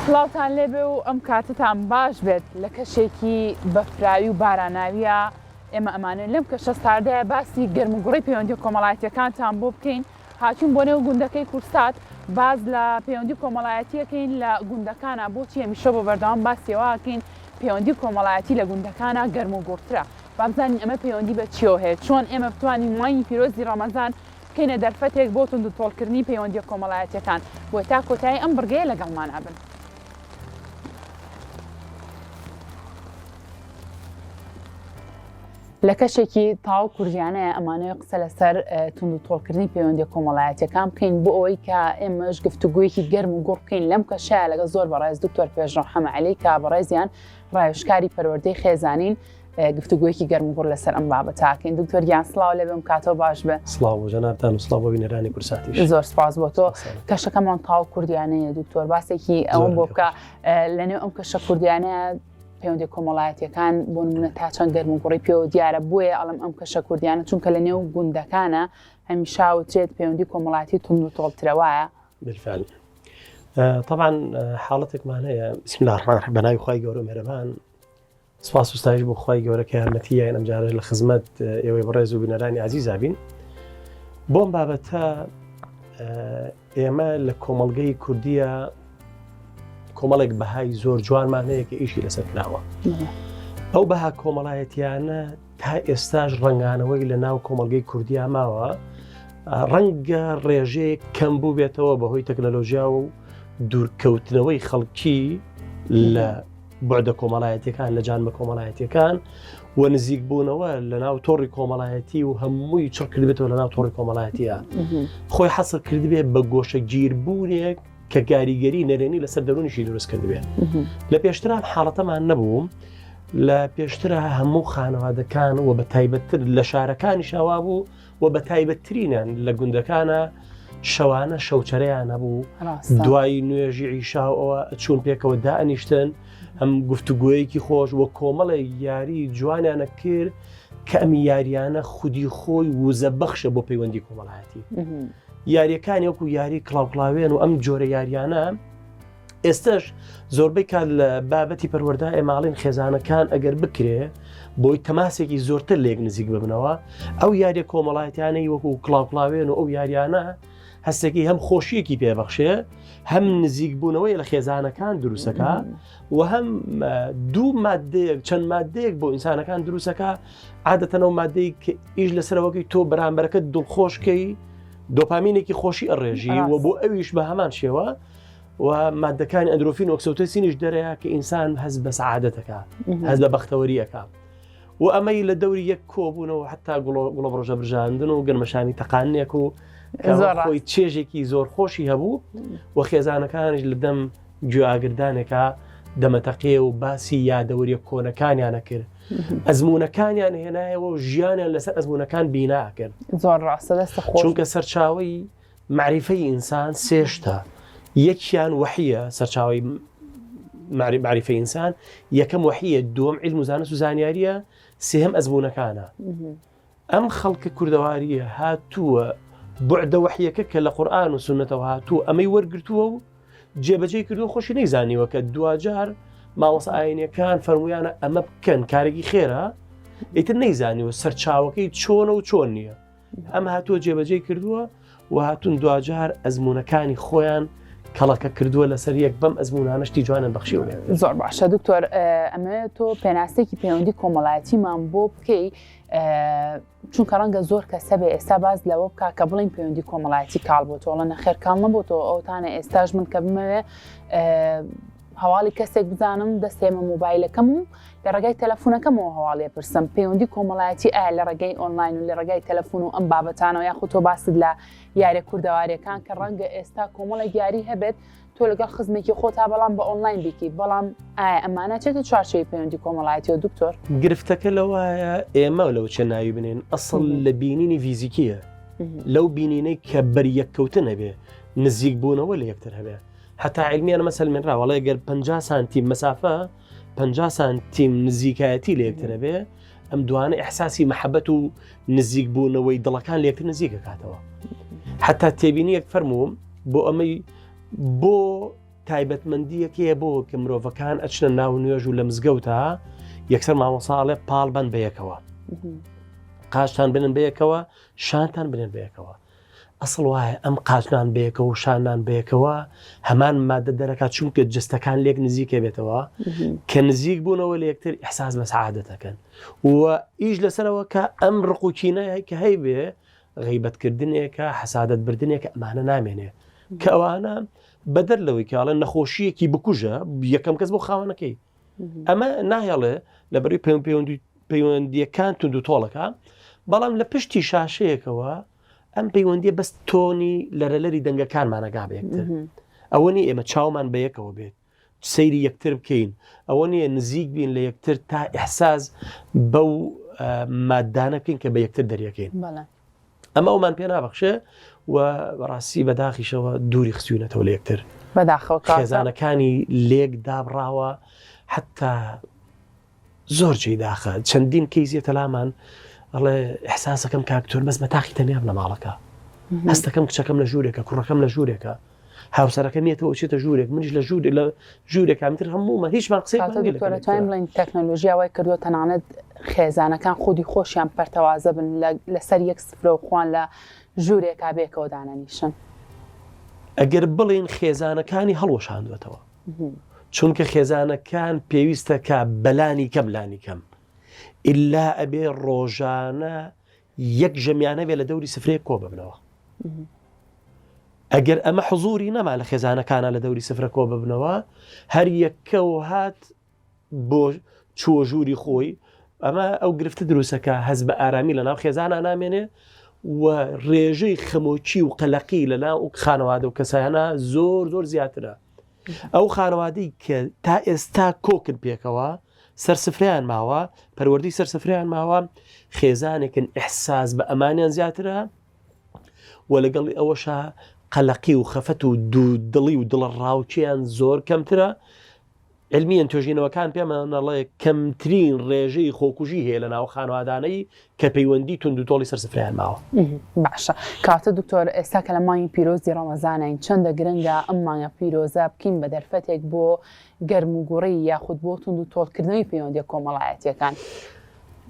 سڵاوتان لێبێ و ئەم کاتتان باش بێت لە کەشێکی بەفراوی و باراناویە ئێمە ئەمانە لەم کەشە ساردەیە باسی گەرموگوڕی پەیوەندی کۆمەڵایەتیەکانتان بۆ بکەین هاتوون بۆ نێو گوندەکەی کورسات باز لە پەیوەندی کۆمەڵایەتیەکەین لە گوندەکانە بۆچی هەمیشە بۆ بەردەوام باسیەوەکەین پەیوەندی کۆمەڵایەتی لە گوندەکانە گەرموگوڕترە بابزانین ئەمە پەیوەندی بە چیەوە هەیە چۆن ئێمە بتوانین مانگی پیرۆزی ڕەمەزان بکەینە دەرفەتێک بۆ توندوتۆڵکردنی پەیوەندی کۆمەڵایەتیەکان بۆ تا کۆتایی ئەم بڕگەیە لەگەڵمان هەبن. لە کەشێکی تاو کوردیانەیە ئەمانەیە قسە لەسەر توندوتۆڵکردنی پەیوەندی کۆمەڵایەتیەکان بکەین بۆ ئەوەی کە ئێمەش گفتوگویەکی گەرم و گوڕ بکەین لەم کەشایە لەگە زۆر بەڕێز دکتۆر پێشڕەو حەمەعەلی کە بەڕێزیان ڕایشکاری پەروەردەی خێزانین گفتوگویەکی گەرم و گوڕ لەسەر ئەم بابەتاکەین. دکتۆر گیان سڵاو لێبێم کاتەوە باش بێ. سڵاو بۆ جەنابتان و سڵاو بۆ بینەرانی کورساتیش. زۆر سپاس بۆ تۆ. کەشەکەمان تاو کوردیانەیە دکتۆر باسێکی ئەوم بۆ بکە لەنێو ئەم کەشە کوردیانەیە پەیوەندی کۆمەڵایەتیەکان بۆ نمونە تا چەند گەرموگوڕی پێوە دیارە بۆیە ئەڵم ئەم کەشە کوردیانە چونکە لە نێو گوندەکانە هەمیشا وترێت پەیوەندی کۆمەڵایەتی توندوتۆڵترەوەیە. بالفعل. طبعا حاڵەتێکمان هەیە بسم الله الرحمن الرحیم بەناوی خوای گەورە و مێرەبان سپاس و ستایش بۆ خوای گەورە کە یارمەتیە ئەم جارە لە خزمەت ئێوەی بەڕێز و بینەرانی عەزیزا بین. بۆم بابەتە ئێمە لە کۆمەڵگەی کوردیە کۆمەڵێک بەهای زۆر جوانمان هەیە کە ئیشی لەسەر کراوە. ئەو بەها کۆمەڵایەتیانە تا ئێستاش ڕنگانەوەی لە ناو کۆمەڵگەی کوردیا ماوە ڕەنگە ڕێژەیە کەم بوو بێتەوە بەهۆی تەکنەلۆژیا و دوورکەوتنەوەی خەڵکی لە بۆعدە کۆمەڵایەتیەکان لە جانمە کۆمەڵایەتیەکان و نزیک بوونەوە لە ناو تۆڕی کۆمەڵایەتی و هەمووی چڕ کردبێتەوە لە ناو تۆڕی کۆمەڵایەتیە خۆی حەسر کردبێت بە گۆشە گیربوونێک کە کاریگەری نەرێنی لەسەر دەرونیشی دروست کردبێت. لە پێشتران حاڵەتەمان نەبوو لە پێشترە هەموو خانەوادەکان و بە تایبەتتر لە شارەکانی شاوا بوو و بە تایبەتترینیان لە گوندەکانە شەوانە شەوچەرەیان هەبوو دوای نوێژی عیشاەوە چوون پێکەوە دائنیشتن ئەم گفتوگویەکی خۆش وە کۆمەڵی یاری جوانیانە کرد کە ئەم یاریانە خودی خۆی وزە بەخشە بۆ پەیوەندی کۆمەڵایەتی. یاریەکانی وەکو یاری کڵاوکڵاوێن و ئەم جۆرە یاریانە ئێستش زۆربەی کات لە بابەتی پەروەردە ئێماڵین خێزانەکان ئەگەر بکرێ بۆی تەماسێکی زۆرتر لێک نزیک ببنەوە ئەو یاریە کۆمەڵایەتیانەی وەکو کڵاوکڵاوێن و ئەو یاریانە هەستێکی هەم خۆشیەکی پێبەخشێ هەم نزیک بوونەوەی لە خێزانەکان دروستەکە و هەم دوو مادەیەک چەند مادەیەک بۆ ئینسانەکان دروستەکە عادەتەنەوە مادەی کە ئیش لەسەرەوەکەی تۆ بەرامبەرەکەت دڵخۆشکەی دۆپامینێکی خۆشی ئەڕێژی و بۆ ئەویش بە هەمان شێوە و مادەکانی ئەندرۆفین ئۆکسیتۆسینیش دەرەیە کە ئینسان هەست بە سەعادەتەکە هەست بە بەختەوەریەکە و ئەمەی لە دەوری یەک کۆبوونەوە حتا گوڵە بڕۆژە برژاندن و گەرمەشانی تەقانێک و خۆی چێژێکی زۆر خۆشی هەبوو و خێزانەکانش لە دەم گوێئاگردانێکە دەمەتەقێ و باسی یادەوەریە کۆنەکانیانە کرد ئەزمونونەکانیان هێنایەوە و ژیانیان لەسەر ئەزمونونەکان بینا کرد. زۆر ڕاستە دەستە خۆش چونکە سەرچاوی معریفەی ئینسان سێشتە یەکیان وحیە سەرچاوی معریفەی ئینسان یەکەم وحیە دووەم عیلم و زانست و زانیاریە سێهەم ئەزمونونەکانە. ئەم خەڵکە کوردەواریە هاتووە بوعدە وحیەکە کە لە قورئان و سونەتەوە هاتووە ئەمەی وەرگرتووە و جێبەجێ کردو خۆشی نەیزانیوە کە دوجار ماوەسە ئاینیەکان فەرمویانە ئەمە بکەن کارێکی خێرە ئیتر نەیزانیوە سەرچاوەکەی چۆنە و چۆن نییە ئەم هاتووە جێبەجێ کردووە و هاتوون دوجار ئەزمونونەکانی خۆیان کەڵەکە کردووە لەسەر یەک بەم ئەزمونانشتی جوانن بەخشیوە. زۆر باشە دکتۆر ئەمە تۆ پێناسێکی پەیوەندی کۆمەڵایەتیمان بۆ بکەی چونکە ڕەنگە زۆر کەسە بێ ئێستا باز لەوە بکە کە بڵین پەیوەندی کۆمەڵایەتی کاڵ بۆ تۆ لە نەخێر کاڵ نەبووتەوە ئەوتانە ئێستاش من کە بمەوێ هەواڵی کەسێک بزانم دەستێمە مۆبایلەکەم و لە ڕێگای تەلەفۆنەکەمەوە هەواڵێ پرسم پەیوەندی کۆمەڵایەتی ئایا لە ڕێگای ئۆنلاین و لە ڕێگای تەلەفۆن و ئەم بابەتانەوە یاخود تۆ باست لە یاریە کوردەواریەکان کە ڕەنگە ئێستا کۆمەڵێک یاری هەبێت تۆ لەگەڵ خزمێکی خۆتا بەڵام بە ئۆنلاین بیکەیت بەڵام ئایا ئەمانە چێتە چوارچێوەی پەیوەندی کۆمەڵایەتیەوە دکتۆر؟ گرفتەکە لەوایە ئێمە لەو چێ ناوی بنێن ئەسڵ لە بینینی فیزیکیە لەو بینینەی کە بەریەککەوتن هەبێ نزیک بوونەوە لە یەکتر هەبێ حتا عیلمیان مەسەل من ڕاوەڵێ گەر 50 سانتیم مەسافە 50 سانتیم نزیکایەتی لە یەکتر هەبێ ئەم دوانە ئیحساسی مەحەبەت و نزیک بوونەوەی دڵەکان لە یەکتر نزیکە کاتەوە حتا تێبینی یەک فەرمووم بۆ ئەمەی بۆ تایبەتمەندیەکەیە بۆ کە مرۆڤەکان ئەچنە ناو نوێژ و لە مزگەوتە یەکسەر مامۆساڵێ پاڵ بن بەیەکەوە قاشتان بنن بەیەکەوە شانتان بنێن بەیەکەوە ئەسڵ وایە ئەم قاچنان بەیەکەوە و شانان بەیەکەوە هەمان مادە دەرەکات چونکە جستەکان لێک نزیکە بێتەوە کە نزیک بوونەوە لە یەکتر ئیحساس بە سەعادەتەکەن و ئیش لەسەرەوە کە ئەم ڕقوچینەیە کە هەی بێ غیبەتکردنێکە حەسادەت بردنێکە ئەمانە نامێنێ کە ئەوانە بەدەر لەوەی کاڵە نەخۆشیەکی بکوژە یەکەم کەس بۆ خاوەنەکەی ئەمە ناهێڵێ لەبەری پەیوەندیەکان تونند و تۆڵەکە بەڵام لە پشتی شاشەیەکەوە ئەم پەیوەندیە بەس تۆنی لەرەلەری دەنگەکانمانەگا بەیەکتر ئەوە نی ئێمە چاومان بە یەکەوە بێت سەیری یەکتر بکەین ئەوە نیە نزیک بین لە یەکتر تا ئیحساس بەو مادانە بکەین کە بە یەکتر دەریەکەین ئەمە ئەومان پێ نابەخشێ و بەڕاستی بەداخیشەوە دووری خستوونەتەوە لە یەکتر خێزانەکانی لێک دابڕاوە حتا زۆر جێی داخە چەندین کەیزیەتە لامان ئەڵێ ئەحساسەکەم کاکتۆر بەس بە تاقی تەنیا لە ماڵەکە هەستەکەم کچەکەم لە ژوورێکە کوڕەکەم لە ژوورێکە هاوسەرەکەمیێتەوە چێتە ژوورێک منیش لە ژوورێکە میتر هەمومە هیچمان قسەی بڵین تەکنۆلۆژیاوای کردووە تەنانەت خێزانەکان خودی خۆشیان پەرتەوازە بن لەسەر یەک سفرە و خوان لە ژوورێکا بێکەوە دانەنیشن ئەگەر بڵین خێزانەکانی هەڵوەشاندوێتەوە چونکە خێزانەکان پێویستە کە بەلانی کەم ئللا ئەبێ ڕۆژانە یەک ژەمیانە بێ لە دەوری سفرەیە کۆ ببنەوە ئەگەر ئەمە حزوری نەما لە خێزانەکانە لە دەوری سفرە کۆ ببنەوە هەر یەکەوە هات بۆ چووە ژووری خۆی ئەمە ئەو گرفتە دروستەکە هەز بە ئارامی لە ناو خێزانە نامێنێ و ڕێژەی خەمۆکی و قەلەقی لە ناو خانەوادە و کەسایانە زۆر زیاترە ئەو خانەوادەی کە تا ئێستا کۆکرد پێکەوە سەرسفریان ماوە پەروەردەی سەرسفریان ماوە خێزانێکن ئیحساس بە ئەمانیان زیاترە و لەگەڵی ئەوەشە قەلەقی و خەفەت و دوو دڵی و دڵە ڕاوچیان زۆر کەمترە علمیان توێژینەوەکان پێمانەڵێ کەمترین ڕێژەی خۆکوژی هەیە لە ناو خانەوادانەی کە پەیوەندی تونند و تۆڵی سەرسفریان ماوە باشە کاتە دکتۆر ئێستا کە لە مانگی پیرۆزی ڕەمەزانین چەندە گرنگە ئەم مانگە پیرۆزە بکەین بە دەرفەتێک بۆ گەرم و گوڕی یاخود بۆ تونند و تۆڵکردنەوەی پەیوەندیە کۆمەڵایەتیەکان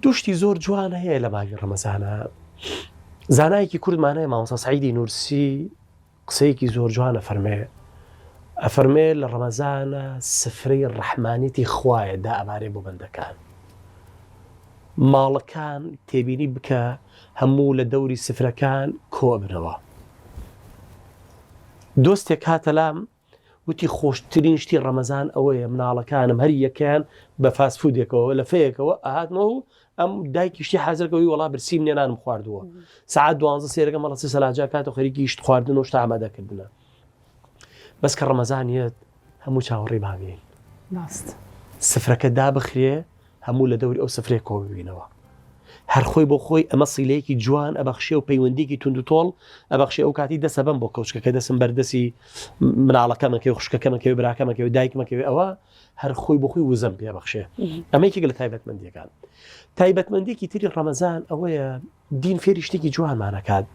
دوشتی زۆر جوانە هەیە لە مانگی ڕەمەزانە زانایەکی کوردمانەیە مامۆستا سەعیدی نورسی قسەیەکی زۆر جوانە ئەفەرمێ لە ڕەمەزانە سفرەی ڕەحمانیەتی خوایە دا ئەبارێ بۆ بەندەکان ماڵەکان تێبینی بکە هەموو لە دەوری سفرەکان کۆ بنەوە دۆستێک هاتە لام وتی خۆشترین شتی ڕەمەزان ئەوەیە مناڵەکانم هەر یەکیان بە فاسفودێکەوە لە فەیەکەوە ئاهاتمەوە و ئەم دایکیشتی حەزەکەوەی وەڵا برسیم نێنانم خواردووە سعات 12 سێرەکە مەڵە سەلاجا کاتە خەریکی شت خواردن و شتە ئامادەکردنە بەس کە ڕەمەزانیەت هەموو چاوەڕێی باوێن سفرەکە دابخرێ هەموو لە دەوری ئەو سفرێک کۆ ببینەوە هەر خۆی بۆ خۆی ئەمە سیلەیەکی جوان ئەبەخشێ و پەیوەندیکی تونند و تۆڵ ئەبەخشێ ئەو کاتی دەسە بم بۆ کەوچکەکە دەسم بەردەسی مناڵەکەمەکەی و خوشکەکەمەکەی و براکەمەکەی و دایکمەکەی ئەوە هەر خۆی بۆ خۆی وزەم پێبەخشێ ئەمەیەکێک لە تایبەتمەندیەکان تایبەتمەندێکی تری ڕەمەزان ئەوەیە دین فێری شتێکی جوانمانەکات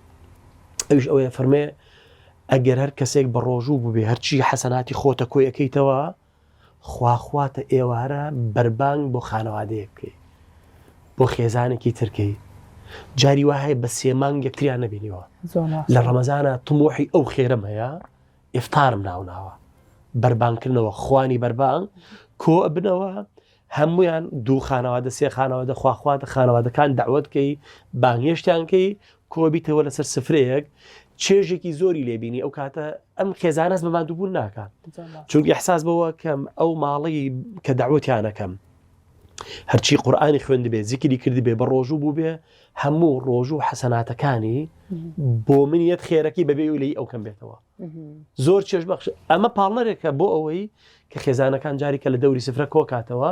ئەویش ئەوەیە فەرمێ ئەگەر هەر کەسێک بە ڕۆژوو بووبێ هەرچی حەسەناتی خۆتە کۆی ئەەکەیتەوە خواخواتە ئێوارە بەربانگ بۆ خانەوادەیە بکەی بۆ خێزانێکی ترکەی جاری وایە بە سێمانگ یەکتریان نەبینیوە لە ڕەمەزانە تمۆحی ئەو خێرەم هەیە ئیفتارم ناوناوە بەربانگکردنەوە خوانی بەربانگ کۆ بنەوە هەمویان دوو خانەوادە سێ خانەوادە خواخواتە خانەوادەکان داوەتکەی بانگهێشتیانکەی کۆبیتەوە لەسەر سفرەیەک چێژێکی زۆری لێبینی ئەو کاتە ئەم خێزانەس بە مادووبوون ناکات چونکە ئیحساس بەوە کەم ئەو ماڵی کە داوەتیانەکەم هەرچی قورئانی خوێند بێ زیکری کردی بێ بە ڕۆژوو بوو بێ هەموو ڕۆژوو حەسەناتەکانی بۆ منیەت خێرەکی بەبێ و لێی ئەو کەم بێتەوە زۆر چێژ بەخش ئەمە پاڵەرێکە بۆ ئەوەی کە خێزانەکان جاریکە لە دەوری سفرە کۆکاتەوە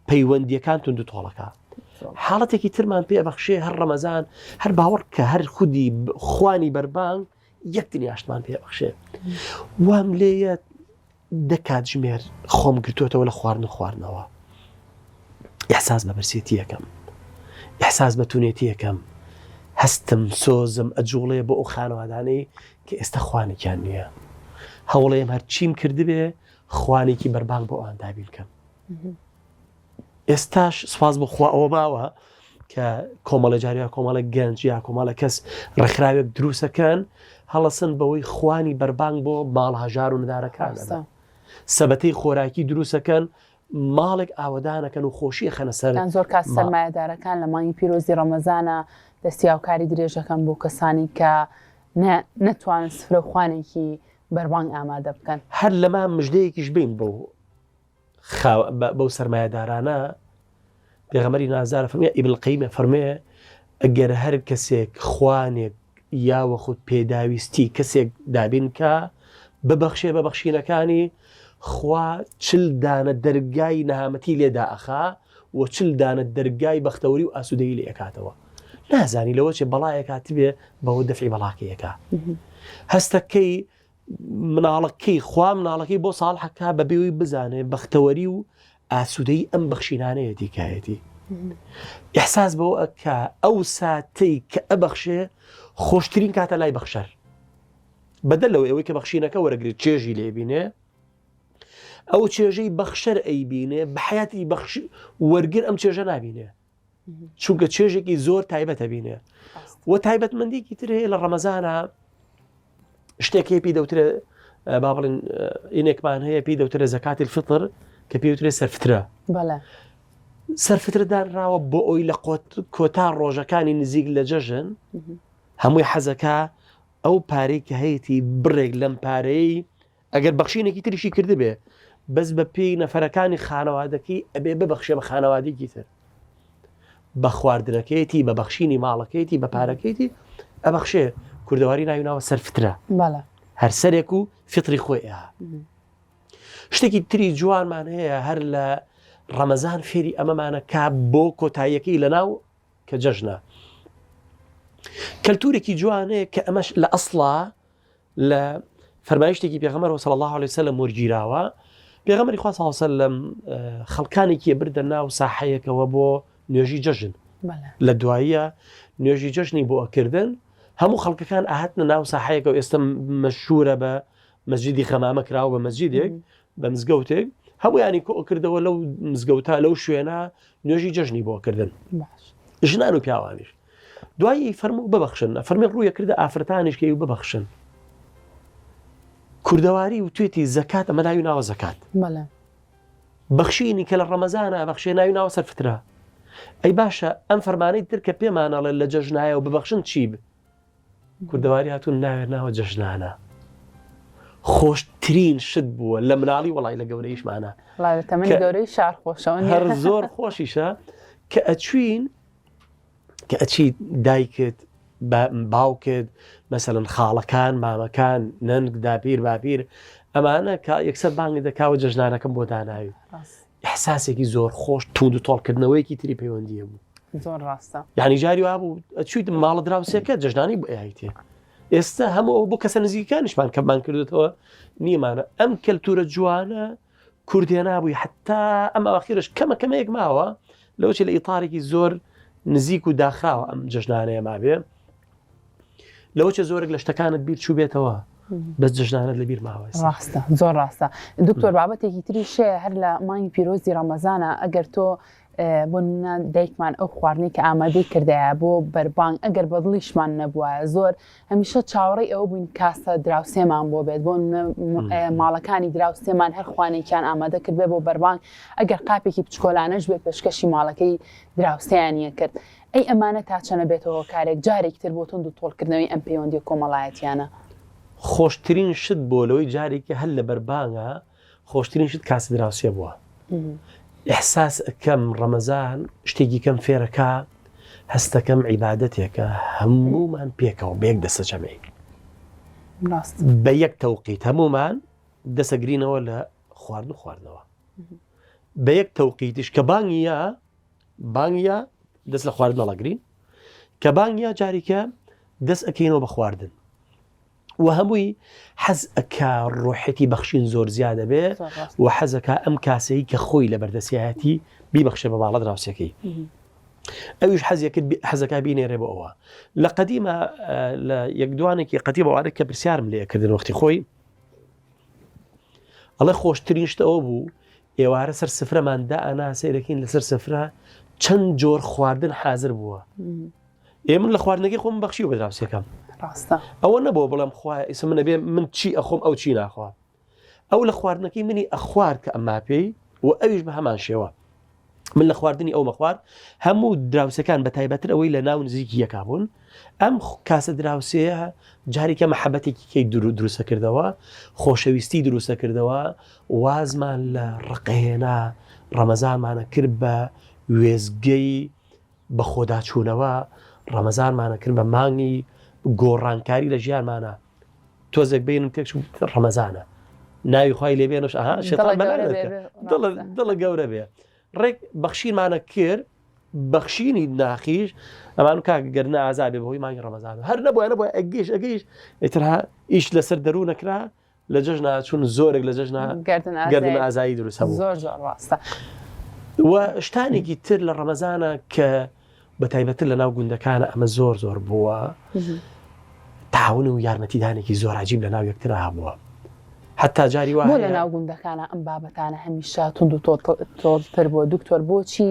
پەیوەندیەکان تونند و تۆڵەکە حاڵەتێکی ترمان پێ بەخشێ هەر ڕەمەزان هەر باوەڕ کە هەر خودی خوانی بەربانگ یەک دنیاشتمان پێ بەخشێ وام لێیە دەکات ژمێر خۆم گرتوێتەوە لە خواردنەوە ئیحساس بە برسێتی یەکەم ئیحساس بە تونێتی یەکەم هەستم سۆزم ئەجوڵێ بۆ ئەو خانەوادانەی کە ئێستا خوانێکیان نییە هەوڵێم هەر چیم کردبێ خوانێکی بەربانگ بۆ ئەوان دابین بکەم. ئێستاش سوپاس بۆ خوا ئەوە ماوە کە کۆمەڵە جاریە کۆمەڵە گەنج یا کۆمەڵە کەس ڕێکخراوێک دروستەکەن هەڵەسن بەوەی خوانی بەربانگ بۆ ماڵ هەژار و نەدارەکانە سەبەتەی خۆراکی دروستەکەن ماڵێک ئاوەدانەکەن و خۆشیە خەنە سەر زۆر کات سەرمایەدارەکان لە مانگی پیرۆزی ڕەمەزانە دەستی هاوکاری درێژەکەم بۆ کەسانی کە نەتوانن سفرە خوانێکی بەربانگ ئامادە بکەن. هەر لەما مژدەیەکیش بین بەو سەرمایەدارانە پێغەمبەری نازارە فەرمێ ئیبن القەیمە فەرمێ ئەگەر هەر کەسێک خوانێک یاوەخود پێداویستی کەسێک دابین کە ببەخشێ بە بەخشینەکانی خوا 40 دانە دەرگای نەهامەتی لێدا ئەخا و 40 دانە دەرگای بەختەوەری و ئاسوودەیی لێ ئەکاتەوە. نازانی لەوە چێ بەڵایەک هاتبێ بەوە دەفعی بەڵاکەیەکە. هەستەکەی مناڵەکەی خوا مناڵەکەی بۆ ساڵحەکە بەبێەوەی بزانێ بەختەوەری و ئاسوودەی ئەم بەخشینانەیەتی کایەتی. ئیحساس بەوە ئەکا ئەو ساتەی کە ئەبەخشێ خۆشترین کاتە لای بەخشەر. بەدەل لەوە ئەوەی کە بەخشینەکە وەرەگرێت چێژی لێبینێ ئەو چێژەی بەخشەر ئەیبینێ بە حیاتی وەرگر ئەم چێژە نابینێ چونکە چێژێکی زۆر تایبەتە بینێ و تایبەتمەندێکی تر هەیە لە ڕەمەزانە شتێکی پێی دەوترێ با بڵێن ئینێکمان هەیە پێی دەوترێ زەکاتی الفطر کە پێی وترێ سەرفترە. سەرفترە دانراوە بۆ ئەوی لە کۆتا ڕۆژەکانی نزیک لە جەژن هەمووی حەزەکە ئەو پارەی کە هەیەی بڕێک لەم پارەی ئەگەر بەخشینێکی تریشی کردبێ بەس بە پێی نەفەرەکانی خانەوادەکەی ئەبێ ببەخشێ بە خانەوادێکی تر بە خواردنەکەیەتی بە بەخشینی ماڵەکەیەتی بە پارەکەیەتی ئەبەخشێ کوردەواری ناویناوە سەرفترە هەر سەرێک و فطری خۆیە. شتێکی تری جوانمان هەیە هەر لە ڕەمەزان فێری ئەمەمانە کا بۆ کۆتاییەکەی لەناو کە جەژنە کەلتورێکی جوانەیە کە ئەمەش لە ئەسڵا لە فەرمایشتێکی پێغەمبەر صلی الله علیه وسلم وەرگیراوە. پێغەمبەری خوا صلی الله علیه وسلم خەڵکانێکی بردە ناو ساحەیەکەوە بۆ نوێژی جەژن لە دواییە نوێژی جەژنی بۆ ئەکردن هەموو خەڵکەکان ئاهاتنە ناو ساحەیەکە و ئێستا مەشهورە بە مەسجیدی خەمامە کراوە بە مەسجیدێک بە مزگەوتێک هەموویانی کۆکردەوە لەو مزگەوتە لەو شوێنە نوێژی جەژنی بۆ کردن ژنان و پیاوانیش. دوایی فەرموو ببەخشن فەرمی ڕوویە کردە ئافرەتانیش کە و ببەخشن. کوردەواری و توێتی زەکات ئەمە ناوی ناوە زەکات بەخشینی کە لە ڕەمەزانە بەخشێ ناوی ناوە سەرفترە. ئەی باشە ئەم فەرمانەی تر کە پێمانەڵێ لە جەژنایە و ببەخشن چی ب کوردەواری هاتوون ناوێت ناوە جەژنانە خۆشترین شت بووە لە مناڵی وڵای لە گەورەیشمانە گەورەی شار خۆشەوە هەر زۆر خۆشیشە کە ئەچوین کە ئەچی دایکت باوکت مەسەلەن خاڵەکان مامەکان نەنگ داپیر باپیر ئەمانە کە یەکسەر بانگی دەکاوە جەژنانەکەم بۆ داناوی ئیحساسێکی زۆر خۆش توند و تۆڵکردنەوەیەکی تری پەیوەندیە بوو. زۆر ڕاستە. یعنی جاری وا بوو ئەچویت ماڵە دراوسێکە جەژنانی بۆ ئایتێ ئێستا هەموو بۆ کەسە نزیکانیشمان کەمان کردوێتەوە نیمانە ئەم کەلتورە جوانە کوردێ نابووی حتا ئەم ئاخیرش کەمە کەمەیەک ماوە لەوچ لە ئیتارێکی زۆر نزیک و داخراوە ئەم جەژنانەیە مابێ لەوچە زۆرێک لە شتەکانت بیر چوو بێتەوە بەس جەژنانت لەبیر ماوە. ڕاستە زۆر ڕاستە. دکتۆر بابەتێکی تریشەیە هەر لە مانگی پیرۆزی ڕەمەزانە ئەگەر تۆ بۆ دایکمان ئەو خواردنی کە ئامادەی کردایە بۆ بەربانگ ئەگەر بەدڵیشمان نەبووە زۆر هەمیشە چاوەڕێی ئەوە بووین کاسە دراوسێمان بۆ بێت بۆ ماڵەکانی دراوسێمان هەر خوانێکیان ئامادە کرد بێ بۆ بەربانگ ئەگەر قاپێکی بچکۆلانەش بێ پێشکەشی ماڵەکەی دراوسێیانە کرد ئەی ئەمانە تا چەنە بێتەوە کارێک جارێک تر بۆ تند و تۆڵکردنەوەی ئەم پەیوەندی کۆمەڵایەتیانە. خۆشترین شت بۆ لەوەی جارێکی هەر لە بەربانگە خۆشترین شت کاسە دراوسێ بووە. ئحساس ئەکەم ڕەمەزان شتێکی کەم فێرەکە هەستەکەم عیبادەتێکە هەموومان پێکەوە بەیەک دەسە جەمعی بە یەک تەوقیت هەموومان دەسەگرینەوە لە خواردنەوە بە یەک تەوقیتیش کە بانگیە دەست لە خواردن نەڵەگرین کە بانگیە جاریکە دەست ئەکەینەوە بە خواردن و هەمووی حەز ئەکا ڕۆحەتی بەخشین زۆر زیادە بێ و حەزەکە ئەم کاسەی کە خۆی لە بەردەسیایەتی بیبەخشێ بە ماڵە دراوسەکەی ئەویش حەزەکە بینێرێ بۆ ئەوە. لە قەدیمە لە یەک دوانێکی قەدیمەوانە کە پرسیارم لێ کردن وەختی خۆی ئەڵێ خۆشترین شتە ئەوە بوو ئێوارە سەر سفرەماندا ئەنا سەیرەکەین لەسەر سفرە چەند جۆر خواردن حازر بووە من لە خواردنەکەی خۆم بەخشی و بە دراوسێکەم ئەوە نەبووە بەڵام خوای ئیسم من نەبێ من چی ئەخۆم ئەو چی ناخوا ئەو لە خواردنەکەی منی ئەخوارد کە ئەمما پێی و ئەویش بە هەمان شێوە من لە خواردنی ئەو مەخوارد هەموو دراوسەکان بە تایبەتر ئەوەی لە ناو نزیکی یەکا بوون ئەم کاسە دراوسەیە جارێکە مەحەبەتێکی کەی دروستە کردەوە خۆشەویستی دروستە کردەوە وازمان لە ڕقەهێنا ڕەمەزانمانە کرد بە وێزگەی بە خۆداچوونەوە ڕەمەزانمانە کرد بە مانگی گۆڕانکاری لە ژیانمانە تۆزێک بینم تێکش ڕەمەزانە ناوی خوای لێبێنش دڵە گەورە بێ ڕێک بەخشینمانە کرد بەخشینی ناخیش ئەمان کاگەرنە ئازابێ بەهۆی مانگی ڕەمەزان هەر نەبووە ئەگەیش ئیترها ئیش لەسەر دەروو نەکرا لە جەژنا چون زۆرێک لە جەژنا گەردن ئازایی دروست هەبوو زۆر ڕاستە و شتانێکی تر لە ڕەمەزانە کە بە تایبەتر لە ناو گوندەکانە ئەمە زۆر بووە تاون و یارمەتیدانێکی زۆر عجیب لە ناو یەکترا هەبووە حتا جاری وایە بۆ لە ناو گوندەکانە ئەم بابەتانە هەمیشە تونند و تۆڵتر بۆ دکتۆر بۆچی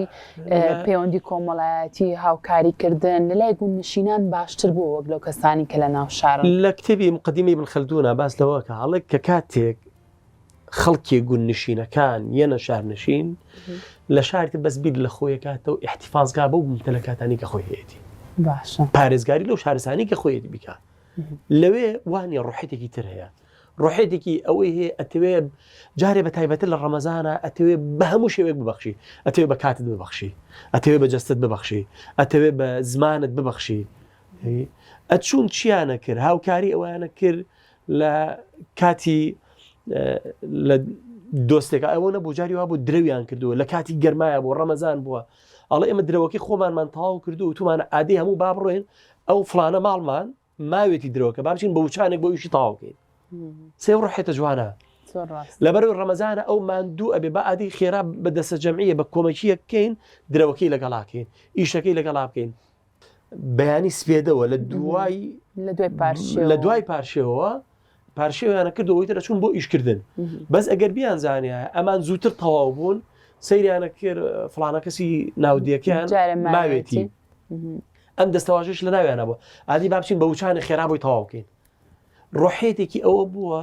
پەیوەندی کۆمەڵایەتی هاوکاریکردن لە لای گوندنشینان باشتر بوو وەک لەو کەسانی کە لە ناو شارن لە کتێبی مقدمەی ابن خەلدونە باس لەوەکە هەڵێک کە کاتێک خەڵکی گوندنشینەکان یەنە شارنشین لە شارێک بەس بیر لە خۆی کاتەوە احتیفازگا بەو ممتلەکاتانی کە خۆی هەیەی باشە پارێزگاری لەو شارستانی کە خۆیەتی بیکات لەوێ وانە ڕوحێتێکی تر هەیە ڕوحێتێکی ئەوەی هەیە ئەتەوێ جارێ بە تایبەتر لە ڕەمەزانە ئەتەوێ بە هەموو شێوێک ببەخشی ئەتەوێ بە کاتت ببەخشی ئەتەوێ بە جەستت ببەخشی ئەتەوێ بە زمانت ببەخشی ئەچوون چیانە کرد هاوکاری ئەوانە کرد لە کاتی لە دۆستێکە ئەوە نەبوو جاری وا بوو درەویان کردووە لە کاتی گەرمایە بۆ ڕەمەزان بووە ئەڵێ ئێمە درەوەکەی خۆمانمان تەواو کردو و تومانە ئادەی هەموو با بڕۆین ئەو فلانە ماڵمان ماوێتی درەوەکە با بچین بە وچانێک بۆ ئیشی تەواو بکەین سێ ڕوحێتە جوانە لەبەرەوەی ڕەمەزانە ئەو ماندوو ئەبێ بە ئادەی خێرا بە دەستە جەمعیە بە کۆمەکیەک بکەین درەوەکەی لەگەڵاکەین ئیشەکەی لەگەڵا بکەین بەیانی سپێدەوە لە دوای پارشێەوە پارشێویانە کردەوەی تر ئەچوون بۆ ئیشکردن بەس ئەگەر بیان زانایە ئەمان زووتر تەواو بوون سەیریانە کرد فڵانە کەسی ناودیەکەیان ماوێتی ئەم دەستەواژش لە ناویانە بوو ئادی با بچین بە وچانە خێرا بۆی تەواو بکەین ڕۆحێتێکی ئەوە بووە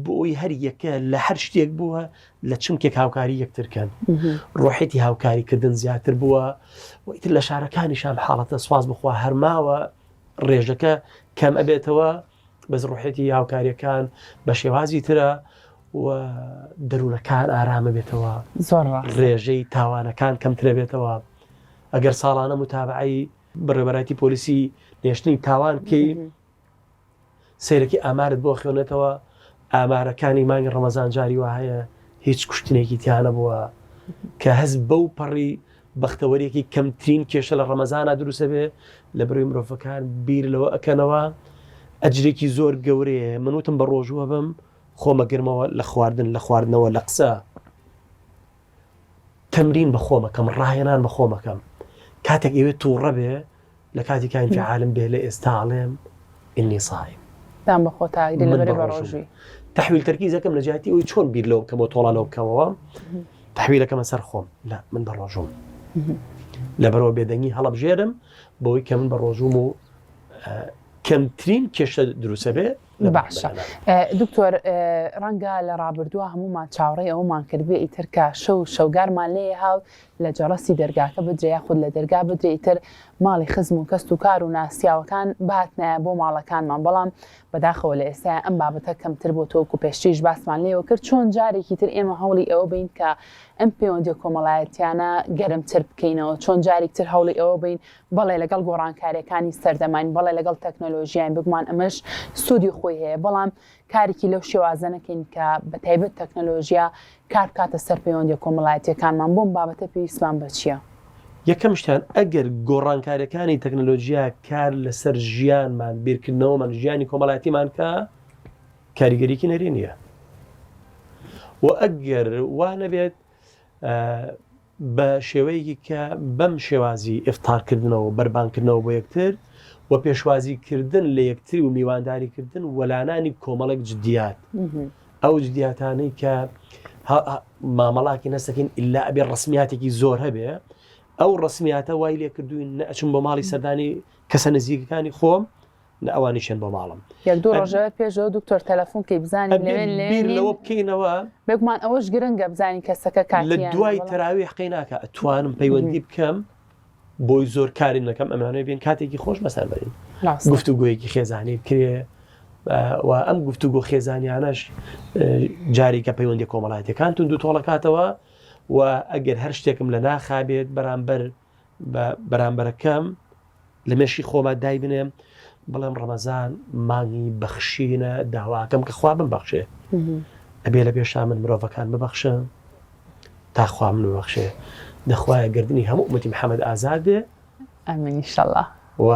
بۆی هەر یەکە لە هەر شتێک بووە لە چمکێک هاوکاری یەکترکەن ڕۆحێتی هاوکاریکردن زیاتر بووە وئیتر لە شارەکانیشان حاڵەتە سواز بخوا هەرماوە ڕێژەکە کەم ئەبێتەوە بەس ڕۆحێتی هاوکاریەکان بە شێوازی ترە و دەروونەکان ئارامە بێتەوە زۆر ڕێژەی تاوانەکان کەمترە بێتەوە ئەگەر ساڵانە متابعی بڕێبەرایەتی پۆلیسی نێشتنی تاوان کەی سیرەکی ئامارت بۆ خوێنێتەوە ئامارەکانی مانگی ڕەمەزان جاری وا هەیە هیچ کوشتنێکی تیانە بووە کە هەز بەو پەڕی بەختەوەریەکی کەمترین کێشە لە ڕەمەزانە دروستە بێ لە بەروی مرۆڤەکان بیر لەوە ئەکەنەوە ئەجرێکی زۆر گەورەیە منوتم بە ڕۆژوە بم خۆمە گرمەوە لە خواردنەوە لە قسە تەمرین بە خۆمەکەم ڕاهێنان بە خۆمەکەم کاتێک ئەوێت تووڕە بێ لە کاتی کاین فعالم بێ لە ئێستاڵێم ئینی صایم دام بە خۆ تاگری لەبەرەوەی بە ڕۆژووی تحویل تەرکیزەکەم لە جیاتی ئەوی چۆن بیر لەوە بکەمەوە تۆڵانەوە بکەمەوە تحویلەکەمە سەر خۆم لا من بە ڕۆژوم لەبەرەوە بێدەنگی هەڵەبژێرم بەوەی کە من بە ڕۆژوم و کەمترین کێشە دروستە بێ باشە دکتۆر ڕەنگە لە ڕابردووە هەمومان چاوەڕێی ئەومان کردبێ ئیتر کە شەوگارمان لێ هاو لە جەڕەسی دەرگاکە بدرێ یاخود لە دەرگا بدرێ ئیتر ماڵی خزم و کەست و کار و ناسیاوەکان بهاتنایە بۆ ماڵەکانمان بەڵام بەداخەوە لە ئێستا ئەم بابەتە کەمتر بۆ تۆکو پێشتیش باسمان لێوە کرد چۆن جارێکی تر ئێمە هەوڵی ئەوە بین کە ئەم پەیوەندیە کۆمەڵایەتیانە گەرمتر بکەینەوە چۆن جارێکتر هەوڵی ئەوە بین بەڵێ لەگەڵ گۆڕانکاریەکانی سەردەمانی بەڵێ لەگەڵ تەکنۆلۆژیان بگومان ئەمەش سوودی خۆی هەیە بەڵام کارێکی لەو شێوازە نەکەین کە بە تایبەت تەکنۆلۆژیا کار بکاتە سەر پەیوەندیە کۆمەڵایەتیەکانمان بۆم بابەتە پێویستمان بە چییە؟ یەکەم شتان ئەگەر گۆڕانکاریەکانی تەکنۆلۆژیا کار لەسەر ژیانمان بیرکردنەوەمان ژیانی کۆمەڵایەتیمان کە کاریگەریکی نەری نییە و ئەگەر وانە بێت بە شێوەیەکی کە بەم شێوازی ئفتارکردنەوە بەربانکردنەوە بۆ یەکتر و پێشوازیکردن لە یەکتری و میوانداریکردن وەلانانی کۆمەڵێک جدیات ئەو جدیاتانەی کە مامەڵاکی نەسەکەین ئللا ئەبێ ڕسمیاتێکی زۆر هەبێ ئەو ڕسمیاتە وای لێ کردوین نەچم بۆ ماڵی سەردانی کەسە نزیکەکانی خۆم ئەوانیشێن بۆ ماڵم یەک دوو ڕۆژەوە پێشەوە دکتۆر تەلەفۆنکەی بزانین لەوە بکەینەوە بێگومان ئەوەش گرنگە بزانین کەسەکە کاتیان لە دوای تەراوی حقی ناکە ئەتوانم پەیوەندی بکەم بۆی زۆر کارین نەکەم ئەمانەوە بێن کاتێکی خۆش بەسەر بەرین گفتوگۆیەکی خێزانی بکرێ و ئەم گفتوگۆ خێزانیانەش جاری کە پەیوەندی کۆمەڵایەتەکان تون دوو تۆڵەکاتەوە و ئەگەر هەر شتێکم لە ناخابێت بەرامبەرەکەم لە مێشی خۆمە دای بنێم بەڵام ڕەمەزان مانگی بەخشینە داواکەم کە خوا ببەخشێ ئەبێ لە پێشا من مرۆڤەکان ببەخشە تاخوا من ببەخشێ دەخوایە گردنی هەموو ئومەتی محەممەد ئازاد بێ ئەمین ئینشەڵڵا و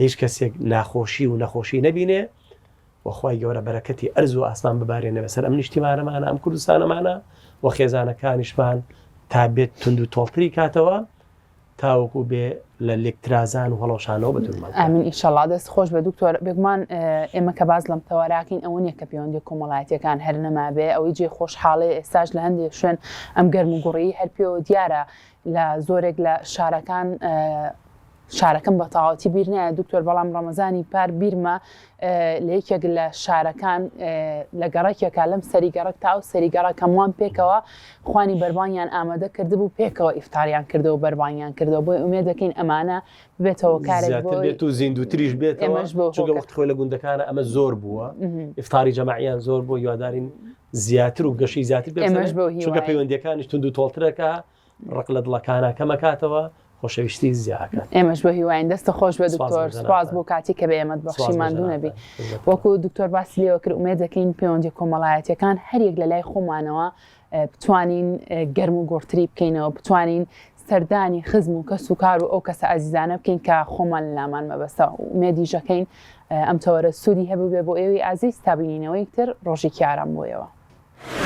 هیچ کەسێک ناخۆشی و نەخۆشی نەبینێ وەخوای گەورە بەرەکەتی ئەرز و ئاسمان ببارێنە بەسەر ئەم نیشتیمانەمانە ئەم کوردستانەمانە و خێزانەکانیشمان تا بێت تونند و تۆڵتری کاتەوە تاوەکو بێ لە لێکترازان و هەڵەوشانەوە بەتونمان ئەمین ئینشەڵڵا دەست خۆش بە دکتۆر بێگومان ئێمە کە باز لەم تەوەراکەین ئەوە نیە کە پەیوەندی کۆمەڵایەتیەکان هەر نەما بێ ئەوەی جێ خۆشحاڵێ ئێستاش لە هەندێک شوێن ئەم گەرم و گوڕی هەر پێوە دیارە لە زۆرێک لە شارەکان شارەکەم بە تەواوەتی بیر نایە دکتۆر بەڵام ڕەمەزانی پار بیرمە لە یەکێک لە شارەکان لە گەڕێکێکا لەم سەریگەڕک تا ئەو سەریگەڕە کەموان پێکەوە خوانی بەربانیان ئامادە کردبوو پێکەوە ئیفتاریان کردەوە بەربانیان کردەوە بۆی ئومێد دەکەین ئەمانە بێتەوە کارێک بێت و زیندوتریش بێتەوە وەخت خۆی لە گوندەکانە ئەمە زۆر بووە ئیفتاری جەماعیان زۆر بوو یوادارین زیاتر و گەشی زیاتر چونکە پەیوەندیەکانیش تونند و تۆڵترەکە ڕق لە دڵەکانە کەمەکاتەوە خۆشەویستی زیاکە ئێمەش بە هیواین دەستە خۆش بە دکتۆر سپاس بۆ کاتی کە بە ئێمەت بەخشیماندوو نەبی وەکو دکتۆر باسی لێوە کرد ئومێد دەکەین پەیوەندی کۆمەڵایەتیەکان هەرێک لە لای خۆمانەوە بتوانین گەرم و گۆڕتری بکەینەوە بتوانین سەردانی خزم و کەس و کار و ئەو کەسە ئازیزانە بکەین کە خۆمان لامان مەبەستە ئومێدی ژەکەین ئەم تەوەرە سوودی هەبوو بێ بۆ ئێوەی ئازیز تا بینینەوەی تر ڕۆژێکی ئارام بۆیەوە.